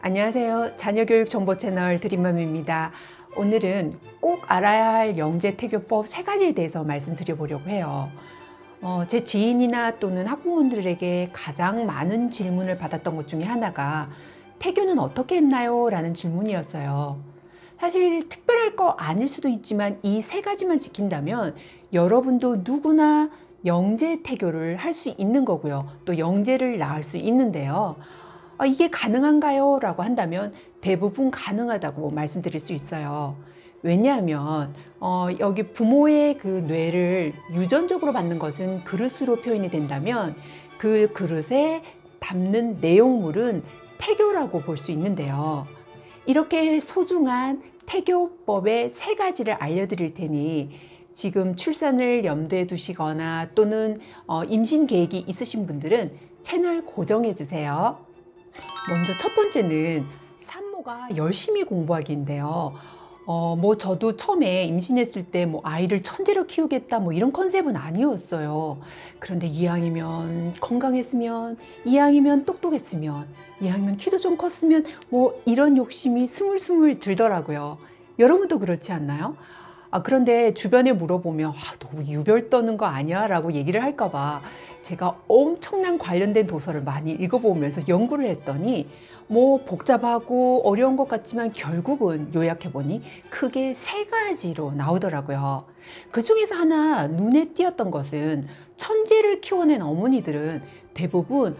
안녕하세요. 자녀교육 정보 채널 드림맘입니다. 오늘은 꼭 알아야 할 영재태교법 3가지에 대해서 말씀드려보려고 해요. 제 지인이나 또는 학부모들에게 가장 많은 질문을 받았던 것 중에 하나가 태교는 어떻게 했나요? 라는 질문이었어요. 사실 특별할 거 아닐 수도 있지만 이 3가지만 지킨다면 여러분도 누구나 영재태교를 할 수 있는 거고요. 또 영재를 낳을 수 있는데요. 이게 가능한가요? 라고 한다면 대부분 가능하다고 말씀드릴 수 있어요. 왜냐하면 여기 부모의 그 뇌를 유전적으로 받는 것은 그릇으로 표현이 된다면 그 그릇에 담는 내용물은 태교라고 볼 수 있는데요. 이렇게 소중한 태교법의 3가지를 알려드릴 테니 지금 출산을 염두에 두시거나 또는 임신 계획이 있으신 분들은 채널 고정해 주세요. 먼저 첫 번째는 산모가 열심히 공부하기인데요. 저도 처음에 임신했을 때 아이를 천재로 키우겠다 이런 컨셉은 아니었어요. 그런데 이왕이면 건강했으면, 이왕이면 똑똑했으면, 이왕이면 키도 좀 컸으면 이런 욕심이 스물스물 들더라고요. 여러분도 그렇지 않나요? 그런데 주변에 물어보면 너 유별 떠는 거 아니야? 라고 얘기를 할까 봐 제가 엄청난 관련된 도서를 많이 읽어보면서 연구를 했더니 복잡하고 어려운 것 같지만 결국은 요약해보니 크게 3가지로 나오더라고요. 그 중에서 하나 눈에 띄었던 것은 천재를 키워낸 어머니들은 대부분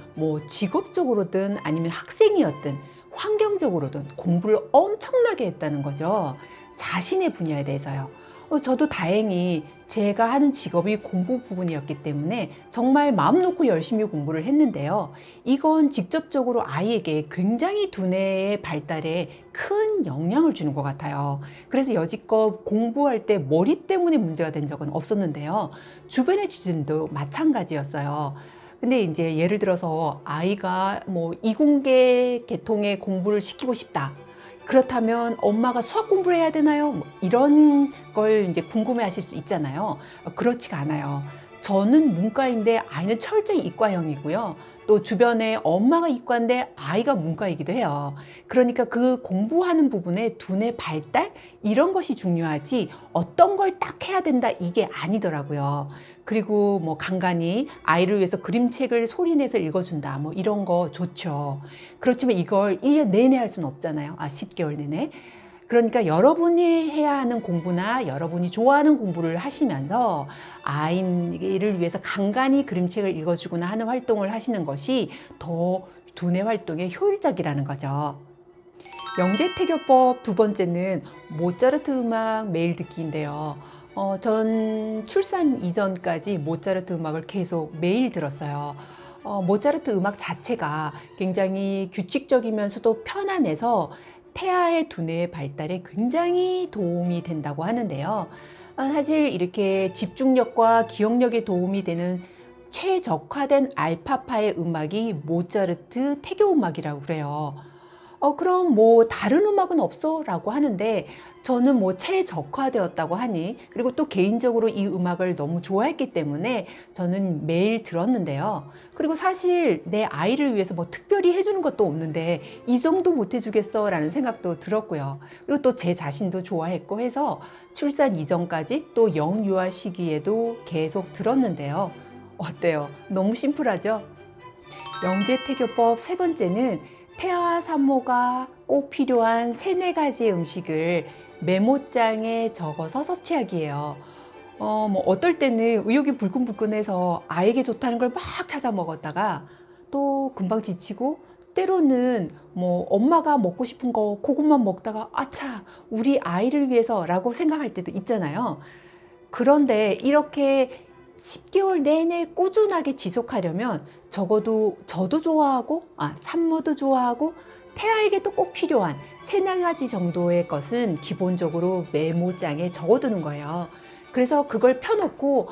직업적으로든 아니면 학생이었든 환경적으로든 공부를 엄청나게 했다는 거죠. 자신의 분야에 대해서요. 저도 다행히 제가 하는 직업이 공부 부분이었기 때문에 정말 마음 놓고 열심히 공부를 했는데요. 이건 직접적으로 아이에게 굉장히 두뇌의 발달에 큰 영향을 주는 것 같아요. 그래서 여지껏 공부할 때 머리 때문에 문제가 된 적은 없었는데요. 주변의 지진도 마찬가지였어요. 근데 이제 예를 들어서 아이가 이공계 계통의 공부를 시키고 싶다. 그렇다면 엄마가 수학 공부를 해야 되나요? 이런 걸 이제 궁금해 하실 수 있잖아요. 그렇지가 않아요. 저는 문과인데 아이는 철저히 이과형이고요. 또 주변에 엄마가 이과인데 아이가 문과이기도 해요. 그러니까 그 공부하는 부분에 두뇌 발달? 이런 것이 중요하지 어떤 걸 딱 해야 된다 이게 아니더라고요. 그리고 간간히 아이를 위해서 그림책을 소리내서 읽어준다 이런 거 좋죠. 그렇지만 이걸 1년 내내 할 수는 없잖아요. 10개월 내내. 그러니까 여러분이 해야 하는 공부나 여러분이 좋아하는 공부를 하시면서 아이를 위해서 간간히 그림책을 읽어주거나 하는 활동을 하시는 것이 더 두뇌 활동에 효율적이라는 거죠. 영재태교법 2번째는 모차르트 음악 매일 듣기인데요. 전 출산 이전까지 모차르트 음악을 계속 매일 들었어요. 모차르트 음악 자체가 굉장히 규칙적이면서도 편안해서 태아의 두뇌의 발달에 굉장히 도움이 된다고 하는데요. 사실 이렇게 집중력과 기억력에 도움이 되는 최적화된 알파파의 음악이 모차르트 태교 음악이라고 그래요. 그럼 다른 음악은 없어? 라고 하는데 저는 최적화되었다고 하니 그리고 또 개인적으로 이 음악을 너무 좋아했기 때문에 저는 매일 들었는데요. 그리고 사실 내 아이를 위해서 특별히 해주는 것도 없는데 이 정도 못 해주겠어 라는 생각도 들었고요. 그리고 또 제 자신도 좋아했고 해서 출산 이전까지 또 영유아 시기에도 계속 들었는데요. 어때요? 너무 심플하죠? 영재태교법 3번째는 태아와 산모가 꼭 필요한 3-4가지의 음식을 메모장에 적어서 섭취하기예요. 어떨 때는 의욕이 불끈불끈해서 아이에게 좋다는 걸 막 찾아 먹었다가 또 금방 지치고 때로는 엄마가 먹고 싶은 거 그것만 먹다가 아차 우리 아이를 위해서 라고 생각할 때도 있잖아요. 그런데 이렇게 10개월 내내 꾸준하게 지속하려면 적어도 저도 좋아하고 산모도 좋아하고 태아에게도 꼭 필요한 3-4가지 정도의 것은 기본적으로 메모장에 적어두는 거예요. 그래서 그걸 펴놓고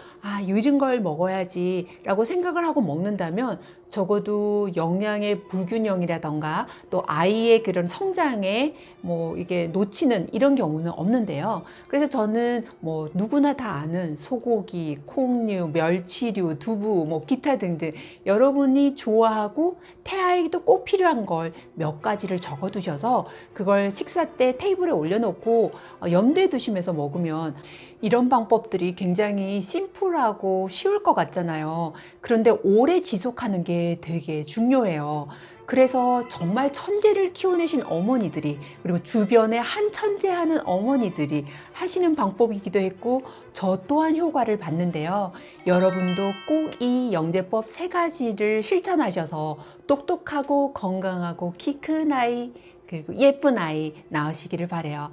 이런 걸 먹어야지 라고 생각을 하고 먹는다면 적어도 영양의 불균형이라던가 또 아이의 그런 성장에 뭐 이게 놓치는 이런 경우는 없는데요. 그래서 저는 뭐 누구나 다 아는 소고기, 콩류, 멸치류, 두부, 뭐 기타 등등 여러분이 좋아하고 태아에게도 꼭 필요한 걸 몇 가지를 적어 두셔서 그걸 식사 때 테이블에 올려놓고 염두에 두시면서 먹으면 이런 방법들이 굉장히 심플하고 쉬울 것 같잖아요. 그런데 오래 지속하는 게 되게 중요해요. 그래서 정말 천재를 키워내신 어머니들이 그리고 주변에 한 천재하는 어머니들이 하시는 방법이기도 했고 저 또한 효과를 봤는데요. 여러분도 꼭 이 영재법 3가지를 실천하셔서 똑똑하고 건강하고 키 큰 아이 그리고 예쁜 아이 낳으시기를 바라요.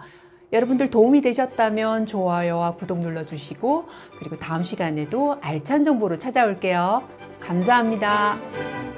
여러분들 도움이 되셨다면 좋아요와 구독 눌러주시고 그리고 다음 시간에도 알찬 정보로 찾아올게요. 감사합니다.